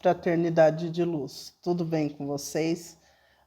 Fraternidade de luz, tudo bem com vocês?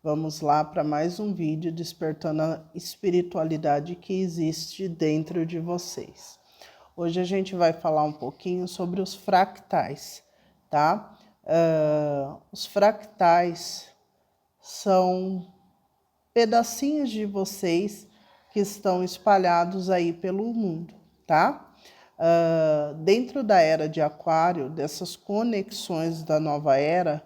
Vamos lá para mais um vídeo despertando a espiritualidade que existe dentro de vocês. Hoje a gente vai falar um pouquinho sobre os fractais, tá? Os fractais são pedacinhos de vocês que estão espalhados aí pelo mundo, tá? Dentro da era de Aquário, dessas conexões da nova era,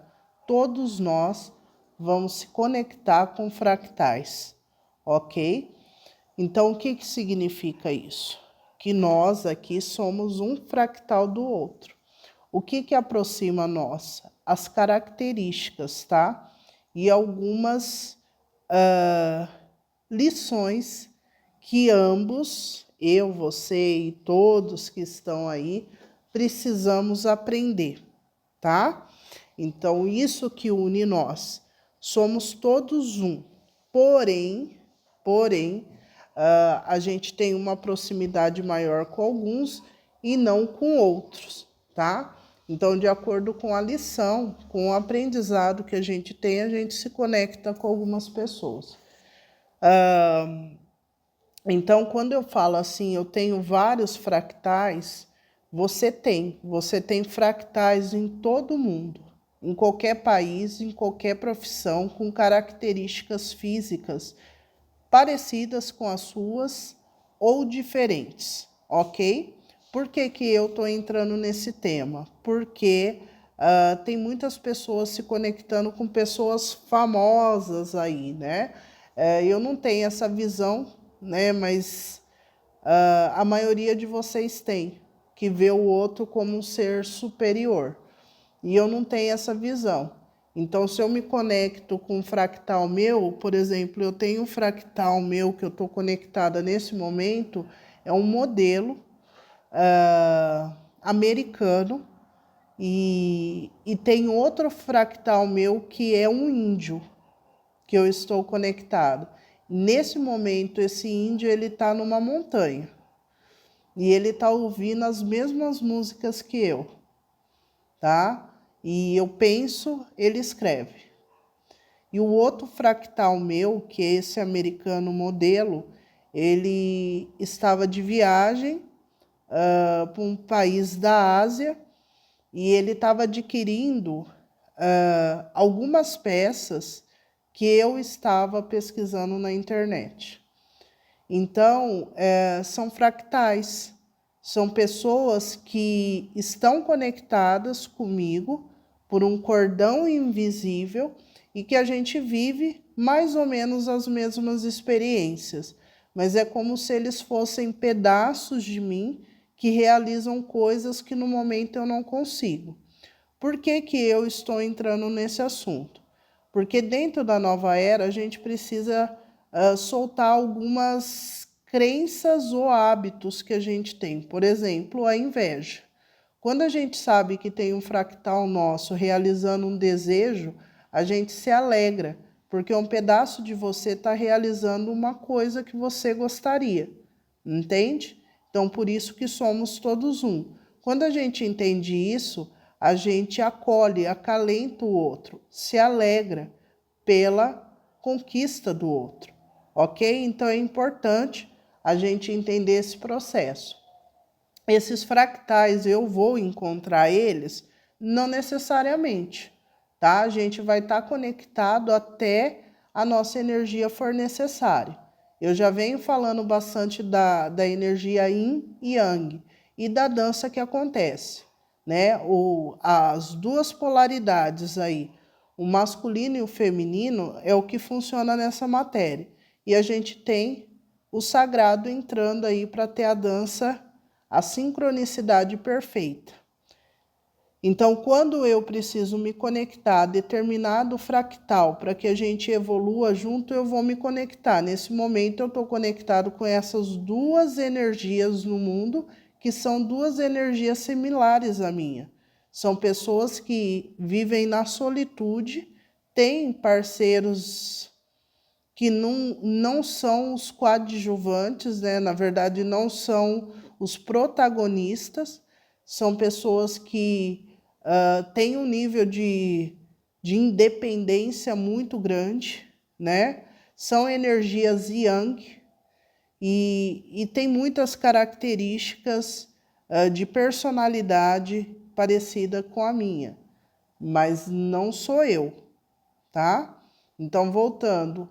todos nós vamos se conectar com fractais, ok? Então, o que significa isso? Que nós aqui somos um fractal do outro. O que aproxima nós? As características, tá? E algumas lições que ambos, eu, você e todos que estão aí, precisamos aprender, tá? Então, isso que une nós. Somos todos um. Porém, a gente tem uma proximidade maior com alguns e não com outros, tá? Então, de acordo com a lição, com o aprendizado que a gente tem, a gente se conecta com algumas pessoas. Então, quando eu falo assim, eu tenho vários fractais, você tem fractais em todo mundo, em qualquer país, em qualquer profissão, com características físicas parecidas com as suas ou diferentes, ok? Por que eu estou entrando nesse tema? Porque tem muitas pessoas se conectando com pessoas famosas aí, né? Eu não tenho essa visão, né? Mas a maioria de vocês tem, que vê o outro como um ser superior. E eu não tenho essa visão. Então, se eu me conecto com um fractal meu, por exemplo, eu tenho um fractal meu que eu estou conectada nesse momento, é um modelo americano, e tem outro fractal meu que é um índio, que eu estou conectado. Nesse momento, esse índio ele está numa montanha e ele está ouvindo as mesmas músicas que eu, tá? E eu penso, ele escreve. E o outro fractal meu, que é esse americano modelo, ele estava de viagem para um país da Ásia e ele estava adquirindo algumas peças que eu estava pesquisando na internet. Então, são fractais, são pessoas que estão conectadas comigo por um cordão invisível e que a gente vive mais ou menos as mesmas experiências, mas é como se eles fossem pedaços de mim que realizam coisas que no momento eu não consigo. Por que eu estou entrando nesse assunto? Porque dentro da nova era a gente precisa soltar algumas crenças ou hábitos que a gente tem. Por exemplo, a inveja. Quando a gente sabe que tem um fractal nosso realizando um desejo, a gente se alegra, porque um pedaço de você está realizando uma coisa que você gostaria, entende? Então, por isso que somos todos um. Quando a gente entende isso, a gente acolhe, acalenta o outro, se alegra pela conquista do outro, ok? Então, é importante a gente entender esse processo. Esses fractais, eu vou encontrar eles? Não necessariamente, tá? A gente vai estar conectado até a nossa energia for necessária. Eu já venho falando bastante da energia Yin e Yang e da dança que acontece, né? As duas polaridades aí, o masculino e o feminino, é o que funciona nessa matéria. E a gente tem o sagrado entrando aí para ter a dança, a sincronicidade perfeita. Então, quando eu preciso me conectar a determinado fractal para que a gente evolua junto, eu vou me conectar. Nesse momento, eu estou conectado com essas duas energias no mundo, que são duas energias similares à minha. São pessoas que vivem na solitude, têm parceiros que não são os coadjuvantes, né? Na verdade, não são os protagonistas, são pessoas que tem um nível de independência muito grande, né? São energias yang e tem muitas características de personalidade parecida com a minha, mas não sou eu, tá? Então, voltando,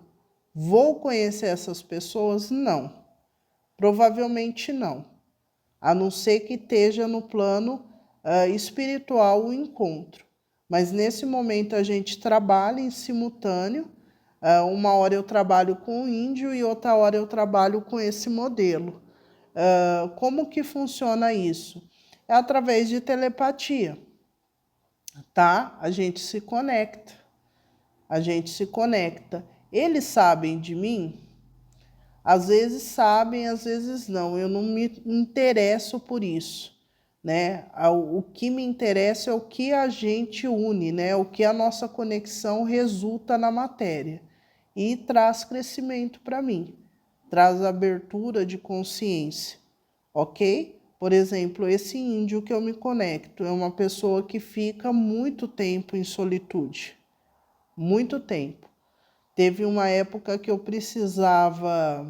vou conhecer essas pessoas? Não, provavelmente não, a não ser que esteja no plano espiritual o encontro. Mas nesse momento a gente trabalha em simultâneo. Uma hora eu trabalho com o índio e outra hora eu trabalho com esse modelo. Como que funciona isso? É através de telepatia, tá? A gente se conecta. Eles sabem de mim? Às vezes sabem, às vezes não. Eu não me interesso por isso, né? O que me interessa é o que a gente une, né? O que a nossa conexão resulta na matéria e traz crescimento para mim, traz abertura de consciência, ok? Por exemplo, esse índio que eu me conecto é uma pessoa que fica muito tempo em solitude, muito tempo. Teve uma época que eu precisava...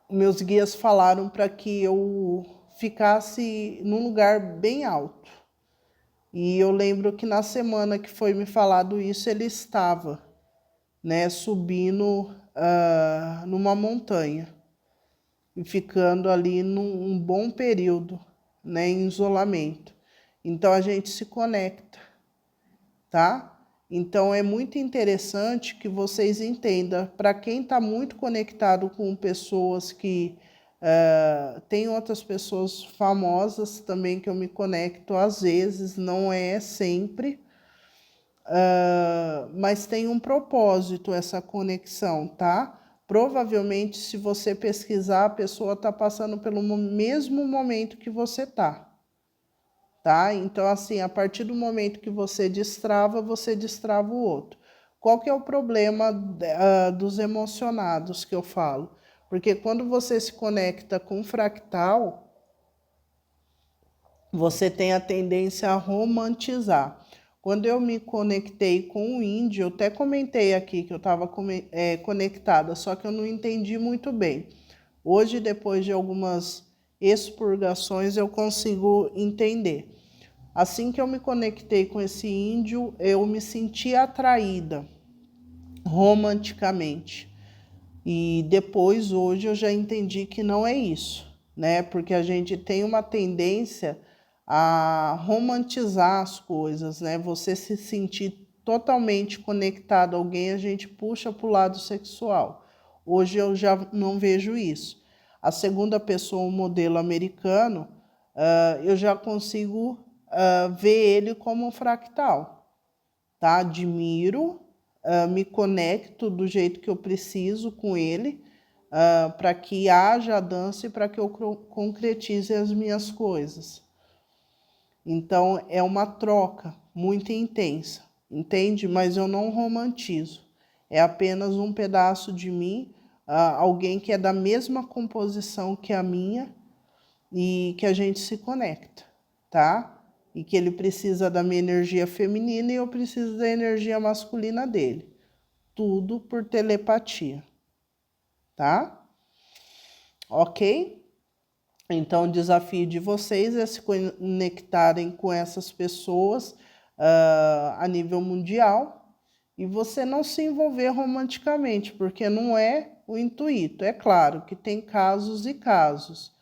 meus guias falaram para que eu ficasse num lugar bem alto. E eu lembro que na semana que foi me falado isso, ele estava, né, subindo numa montanha e ficando ali num bom período, né, em isolamento. Então a gente se conecta, tá? Então é muito interessante que vocês entendam, para quem está muito conectado com pessoas que... tem outras pessoas famosas também que eu me conecto às vezes, não é sempre, mas tem um propósito essa conexão, tá? Provavelmente, se você pesquisar, a pessoa está passando pelo mesmo momento que você está. Tá? Então, assim, a partir do momento que você destrava o outro. Qual que é o problema dos emocionados que eu falo? Porque quando você se conecta com um fractal, você tem a tendência a romantizar. Quando eu me conectei com o índio, eu até comentei aqui que eu estava conectada, só que eu não entendi muito bem. Hoje, depois de algumas expurgações, eu consigo entender. Assim que eu me conectei com esse índio, eu me senti atraída romanticamente. E depois, hoje, eu já entendi que não é isso, né? Porque a gente tem uma tendência a romantizar as coisas, né? Você se sentir totalmente conectado a alguém, a gente puxa para o lado sexual. Hoje eu já não vejo isso. A segunda pessoa, o modelo americano, eu já consigo ver ele como um fractal, tá? Admiro, me conecto do jeito que eu preciso com ele, para que haja a dança e para que eu concretize as minhas coisas. Então, é uma troca muito intensa, entende? Mas eu não romantizo. É apenas um pedaço de mim, alguém que é da mesma composição que a minha e que a gente se conecta, tá? E que ele precisa da minha energia feminina e eu preciso da energia masculina dele. Tudo por telepatia, tá? Ok? Então, o desafio de vocês é se conectarem com essas pessoas a nível mundial e você não se envolver romanticamente, porque não é o intuito. É claro que tem casos e casos,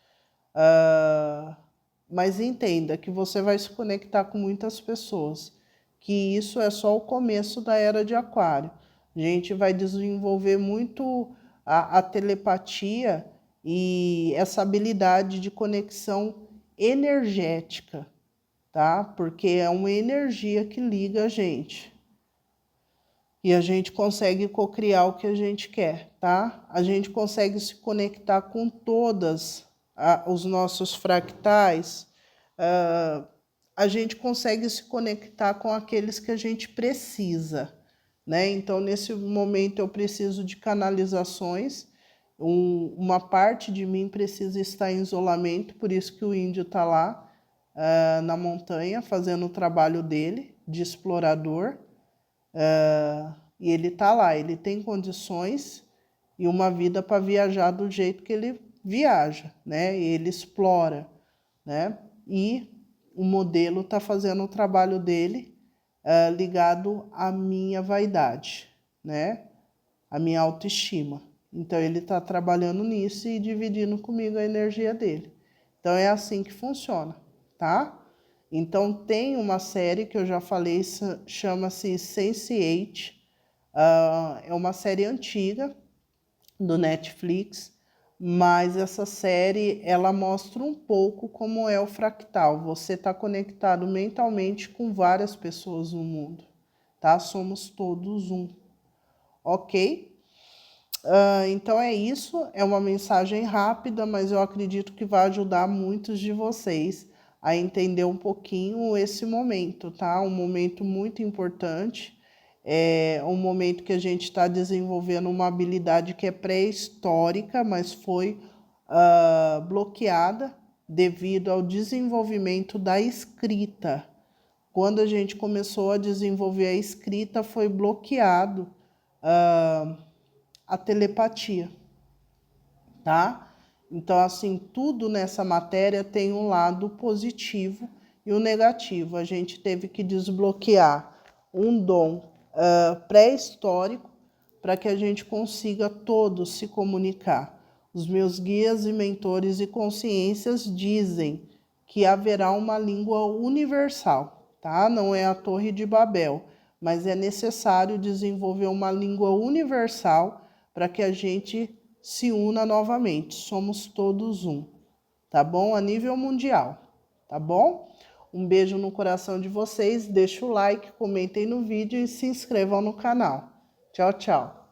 mas entenda que você vai se conectar com muitas pessoas, que isso é só o começo da era de Aquário. A gente vai desenvolver muito a telepatia e essa habilidade de conexão energética, tá? Porque é uma energia que liga a gente. E a gente consegue cocriar o que a gente quer, tá? A gente consegue se conectar com todas os nossos fractais. A gente consegue se conectar com aqueles que a gente precisa, né? Então, nesse momento, eu preciso de canalizações. Uma parte de mim precisa estar em isolamento, por isso que o índio está lá, na montanha, fazendo o trabalho dele de explorador. E ele está lá, ele tem condições e uma vida para viajar do jeito que ele viaja, né? Ele explora, né? E o modelo está fazendo o trabalho dele ligado à minha vaidade, né? A minha autoestima. Então, ele está trabalhando nisso e dividindo comigo a energia dele. Então, é assim que funciona, tá? Então, tem uma série que eu já falei, chama-se Sense8. É uma série antiga do Netflix, mas essa série, ela mostra um pouco como é o fractal. Você está conectado mentalmente com várias pessoas no mundo, tá? Somos todos um, ok? Então é isso, é uma mensagem rápida, mas eu acredito que vai ajudar muitos de vocês a entender um pouquinho esse momento, tá? Um momento muito importante, é um momento que a gente está desenvolvendo uma habilidade que é pré-histórica, mas foi bloqueada devido ao desenvolvimento da escrita. Quando a gente começou a desenvolver a escrita, foi bloqueado a telepatia, tá? Então, assim, tudo nessa matéria tem um lado positivo e um negativo. A gente teve que desbloquear um dom pré-histórico para que a gente consiga todos se comunicar. Os meus guias e mentores e consciências dizem que haverá uma língua universal, tá? Não é a Torre de Babel, mas é necessário desenvolver uma língua universal para que a gente se una novamente. Somos todos um, tá bom? A nível mundial, tá bom? Um beijo no coração de vocês, deixa o like, comentem no vídeo e se inscrevam no canal. Tchau, tchau.